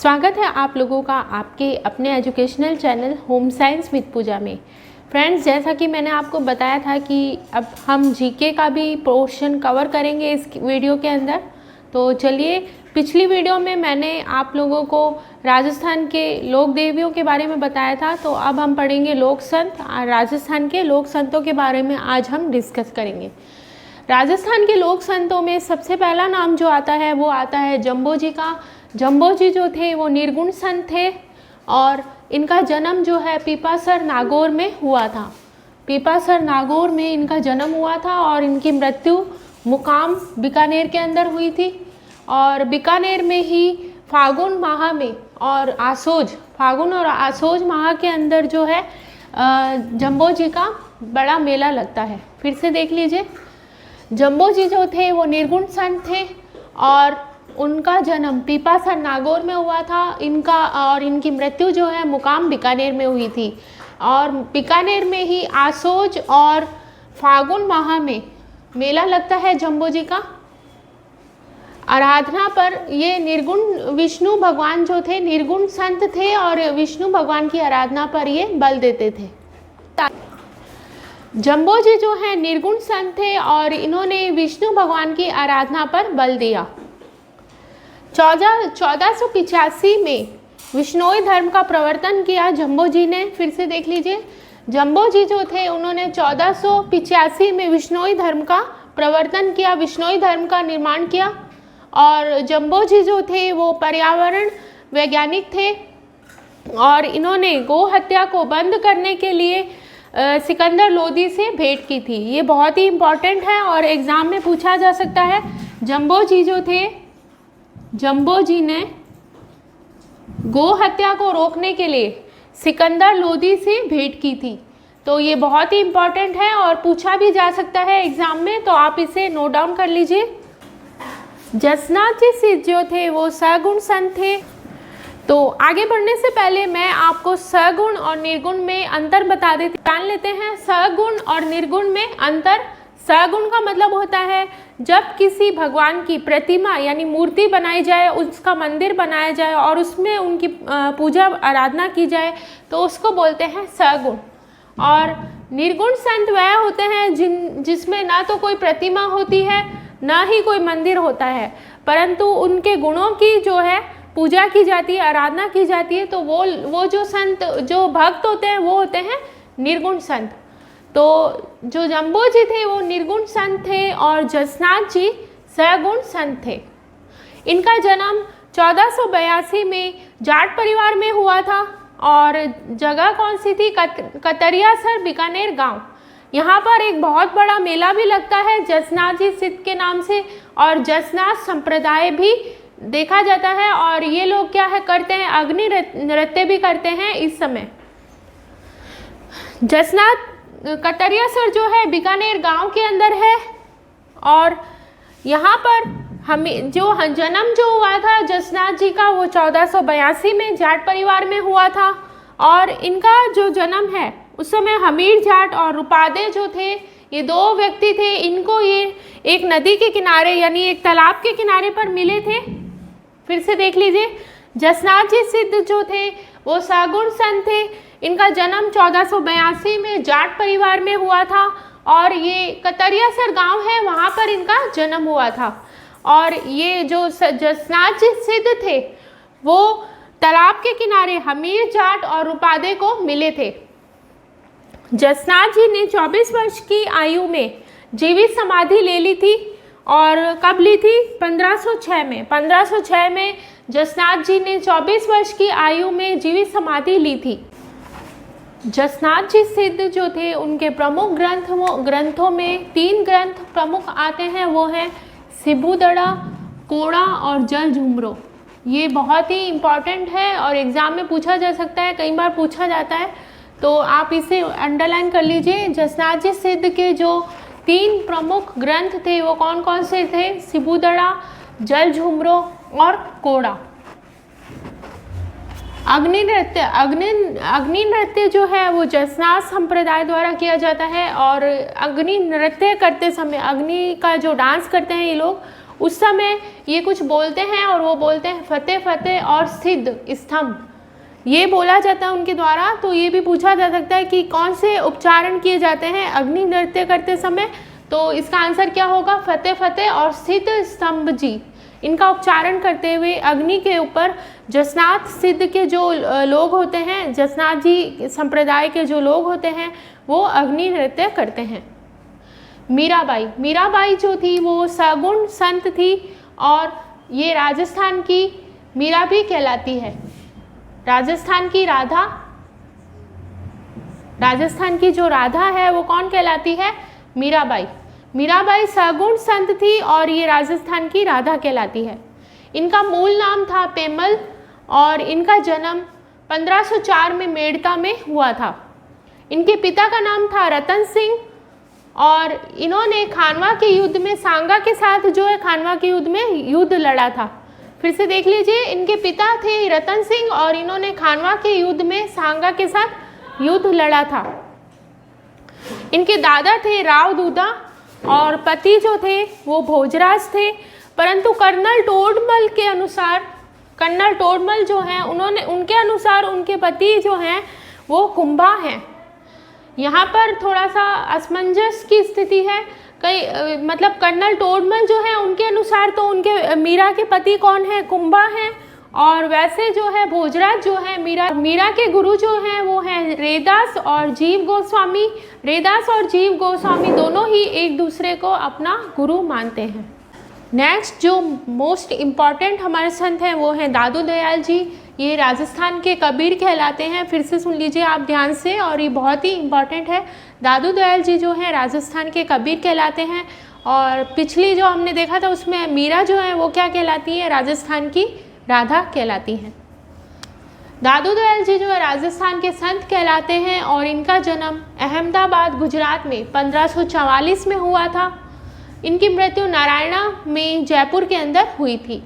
स्वागत है आप लोगों का आपके अपने educational channel home science with Pooja में। फ्रेंड्स, जैसा कि मैंने आपको बताया था कि अब हम जीके का भी पोर्शन कवर करेंगे इस वीडियो के अंदर। तो चलिए, पिछली वीडियो में मैंने आप लोगों को राजस्थान के लोक देवियों के बारे में बताया था, तो अब हम पढ़ेंगे लोक संत। राजस्थान के लोक संतों के बारे में आज हम डिस्कस करेंगे। राजस्थान के लोक संतों में सबसे पहला नाम जो आता है वो आता है जम्बो जी का। जम्बो जी जो थे वो निर्गुण संत थे और इनका जन्म जो है पीपासर नागौर में हुआ था। पीपासर नागौर में इनका जन्म हुआ था और इनकी मृत्यु मुकाम बीकानेर के अंदर हुई थी। और बीकानेर में ही फागुन माह में और फागुन और आसोज माह के अंदर जो है जम्बो जी का बड़ा मेला लगता है। फिर से देख लीजिए, जम्बो जी जो थे वो निर्गुण संत थे और उनका जन्म पीपासर नागौर में हुआ था। इनकी मृत्यु जो है मुकाम बीकानेर में हुई थी। और बीकानेर में ही आसोज और फागुन माह में मेला लगता है जम्बो जी का। आराधना पर ये निर्गुण विष्णु भगवान जो थे निर्गुण संत थे और विष्णु भगवान की आराधना पर ये बल देते थे। जम्बो जी जो है निर्गुण संत थे और इन्होंने विष्णु भगवान की आराधना पर बल दिया। 1485 में विष्णोई धर्म का प्रवर्तन किया जम्बो जी ने। फिर से देख लीजिए, जम्बो जी जो थे उन्होंने 1485 में विष्णोई धर्म का प्रवर्तन किया, विष्णोई धर्म का निर्माण किया। और जम्बो जी जो थे वो पर्यावरण वैज्ञानिक थे और इन्होंने गौ हत्या को बंद करने के लिए सिकंदर लोदी से भेंट की थी। ये बहुत ही इम्पॉर्टेंट है और एग्ज़ाम में पूछा जा सकता है। जम्बो जी जो थे, जम्बो जी ने गौ हत्या को रोकने के लिए सिकंदर लोदी से भेंट की थी। तो ये बहुत ही इम्पॉर्टेंट है और पूछा भी जा सकता है एग्ज़ाम में, तो आप इसे नोट डाउन कर लीजिए। जसनाथ जी सिद्ध जो थे वो सगुण संत थे। तो आगे बढ़ने से पहले मैं आपको सगुण और निर्गुण में अंतर बता देती जान लेते हैं। सगुण और निर्गुण में अंतर। सगुण का मतलब होता है जब किसी भगवान की प्रतिमा यानी मूर्ति बनाई जाए, उसका मंदिर बनाया जाए और उसमें उनकी पूजा आराधना की जाए तो उसको बोलते हैं सगुण। और निर्गुण संत वह होते हैं जिसमें ना तो कोई प्रतिमा होती है ना ही कोई मंदिर होता है, परंतु उनके गुणों की जो है पूजा की जाती है, आराधना की जाती है। तो वो जो संत, जो भक्त होते हैं वो होते हैं निर्गुण संत। तो जो जम्बो जी थे वो निर्गुण संत थे और जसनाथ जी सगुण संत थे। इनका जन्म 1482 में जाट परिवार में हुआ था और जगह कौन सी थी? कतरियासर बीकानेर गांव। यहाँ पर एक बहुत बड़ा मेला भी लगता है जसनाथ जी सिद्ध के नाम से और जसनाथ संप्रदाय भी देखा जाता है। और ये लोग क्या है करते हैं, अग्नि नृत्य भी करते हैं इस समय। जसनाथ कतरियासर जो है बीकानेर गांव के अंदर है और यहाँ पर हमें जो जन्म जो हुआ था जसनाथ जी का वो 1482 में जाट परिवार में हुआ था। और इनका जो जन्म है उस समय हमीर जाट और रुपादे जो थे ये दो व्यक्ति थे। इनको ये एक नदी के किनारे यानी एक तालाब के किनारे पर मिले थे। फिर से देख लीजिए, जसनाथ जी सिद्ध जो थे वो सगुण संत थे। इनका जन्म 1482 में जाट परिवार में हुआ था और ये कतरियासर गांव है, वहाँ पर इनका जन्म हुआ था। और ये जो जसनाथ जी सिद्ध थे वो तालाब के किनारे हमीर जाट और रुपादे को मिले थे। जसनाथ जी ने 24 वर्ष की आयु में जीवित समाधि ले ली थी। और कब ली थी? 1506 में। 1506 में जसनाथ जी ने 24 वर्ष की आयु में जीवित समाधि ली थी। जसनाथ जी सिद्ध जो थे उनके प्रमुख ग्रंथों में 3 ग्रंथ प्रमुख आते हैं, वो हैं सिबूदड़ा, कोड़ा और जल झुमरो। ये बहुत ही इम्पॉर्टेंट है और एग्ज़ाम में पूछा जा सकता है, कई बार पूछा जाता है, तो आप इसे अंडरलाइन कर लीजिए। जसनाथ जी सिद्ध के जो 3 प्रमुख ग्रंथ थे वो कौन कौन से थे? सिबूदड़ा, जल झुमरो और कोड़ा। अग्नि नृत्य जो है वो जसनाथ संप्रदाय द्वारा किया जाता है और अग्नि नृत्य करते समय, अग्नि का जो डांस करते हैं ये लोग, उस समय ये कुछ बोलते हैं और वो बोलते हैं फतेह फतेह और सिद्ध स्तंभ, ये बोला जाता है उनके द्वारा। तो ये भी पूछा जा सकता है कि कौन से उच्चारण किए जाते हैं अग्नि नृत्य करते समय, तो इसका आंसर क्या होगा, फतेह फतेह और सिद्ध स्तंभ जी, इनका उच्चारण करते हुए अग्नि के ऊपर जसनाथ सिद्ध के जो लोग होते हैं, जसनाथ जी संप्रदाय के जो लोग होते हैं, वो अग्नि नृत्य करते हैं। मीराबाई, मीराबाई जो थी वो सगुण संत थी और ये राजस्थान की मीरा भी कहलाती है। राजस्थान की राधा, राजस्थान की जो राधा है वो कौन कहलाती है, मीराबाई। मीराबाई सगुण संत थी और ये राजस्थान की राधा कहलाती है। इनका मूल नाम था पेमल और इनका जन्म 1504 में मेड़ता में हुआ था। इनके पिता का नाम था रतन सिंह और इन्होंने खानवा के युद्ध में सांगा के साथ जो है खानवा के युद्ध में युद्ध लड़ा था। फिर से देख लीजिए, इनके पिता थे रतन सिंह और इन्होंने खानवा के युद्ध में सांगा के साथ युद्ध लड़ा था। इनके दादा थे राव दूदा और पति जो थे वो भोजराज थे, परंतु कर्नल टोडरमल के अनुसार, कर्नल टोडरमल जो हैं उन्होंने, उनके अनुसार उनके पति जो हैं वो कुंभा हैं। यहाँ पर थोड़ा सा असमंजस की स्थिति है, कई मतलब कर्नल टोडरमल जो है उनके अनुसार तो उनके मीरा के पति कौन है, कुंभा हैं, और वैसे जो है भोजराज जो है मीरा के गुरु जो हैं वो हैं रेदास और जीव गोस्वामी। रेदास और जीव गोस्वामी दोनों ही एक दूसरे को अपना गुरु मानते हैं। नेक्स्ट जो मोस्ट इम्पॉर्टेंट हमारे संत हैं वो हैं दादू दयाल जी। ये राजस्थान के कबीर कहलाते हैं। फिर से सुन लीजिए आप ध्यान से, और ये बहुत ही इम्पॉर्टेंट है। दादू दयाल जी जो हैं राजस्थान के कबीर कहलाते हैं। और पिछली जो हमने देखा था उसमें मीरा जो है वो क्या कहलाती है, राजस्थान की राधा कहलाती हैं। दादू दयाल जी जो है राजस्थान के संत कहलाते हैं और इनका जन्म अहमदाबाद गुजरात में 1544 में हुआ था। इनकी मृत्यु नारायणा में जयपुर के अंदर हुई थी।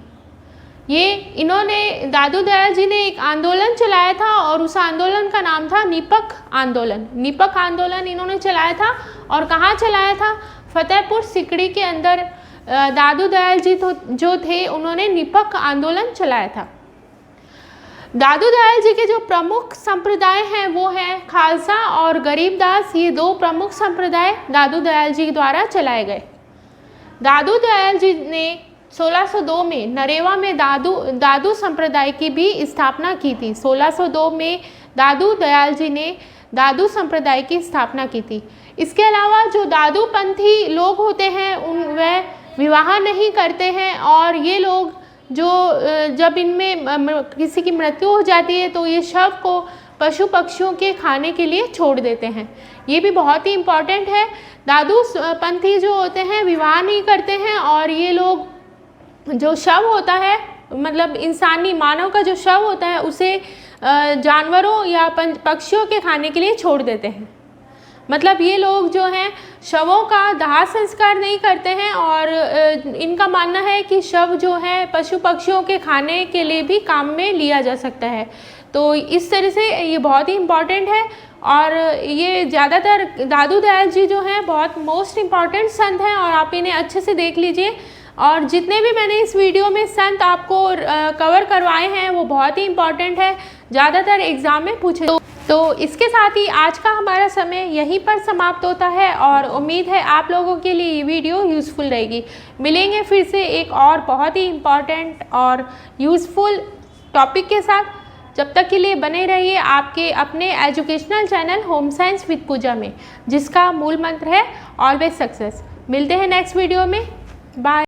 ये इन्होंने दादू दयाल जी ने एक आंदोलन चलाया था और उस आंदोलन का नाम था निपक आंदोलन। निपक आंदोलन इन्होंने चलाया था और कहाँ चलाया था, फतेहपुर सिकड़ी के अंदर दादू दयाल जी जो थे उन्होंने निपक आंदोलन चलाया था। दादू दयाल जी के जो प्रमुख संप्रदाय हैं वो हैं खालसा और गरीबदास। ये दो प्रमुख संप्रदाय दादू दयाल जी द्वारा चलाए गए। दादू दयाल जी ने 1602 में नरेवा में दादू संप्रदाय की भी स्थापना की थी। 1602 में दादू दयाल जी ने दादू संप्रदाय की स्थापना की थी। इसके अलावा जो दादू पंथी लोग होते हैं वह विवाह नहीं करते हैं और ये लोग जो जब इनमें किसी की मृत्यु हो जाती है तो ये शव को पशु पक्षियों के खाने के लिए छोड़ देते हैं। ये भी बहुत ही इम्पॉर्टेंट है। दादू पंथी जो होते हैं विवाह नहीं करते हैं और ये लोग जो शव होता है, मतलब इंसानी मानव का जो शव होता है उसे जानवरों या पक्षियों के खाने के लिए छोड़ देते हैं। मतलब ये लोग जो हैं शवों का दाह संस्कार नहीं करते हैं और इनका मानना है कि शव जो है पशु पक्षियों के खाने के लिए भी काम में लिया जा सकता है। तो इस तरह से ये बहुत ही इम्पॉर्टेंट है और ये ज़्यादातर दादू दयाल जी जो हैं बहुत मोस्ट इम्पॉर्टेंट संत हैं और आप इन्हें अच्छे से देख लीजिए। और जितने भी मैंने इस वीडियो में संत आपको कवर करवाए हैं वो बहुत ही इम्पॉर्टेंट है, ज़्यादातर एग्ज़ाम में पूछे। तो इसके साथ ही आज का हमारा समय यहीं पर समाप्त होता है और उम्मीद है आप लोगों के लिए ये वीडियो यूज़फुल रहेगी। मिलेंगे फिर से एक और बहुत ही इम्पॉर्टेंट और यूज़फुल टॉपिक के साथ। जब तक के लिए बने रहिए आपके अपने educational channel home science with Pooja में, जिसका मूल मंत्र है ऑलवेज सक्सेस। मिलते हैं नेक्स्ट वीडियो में। बाय।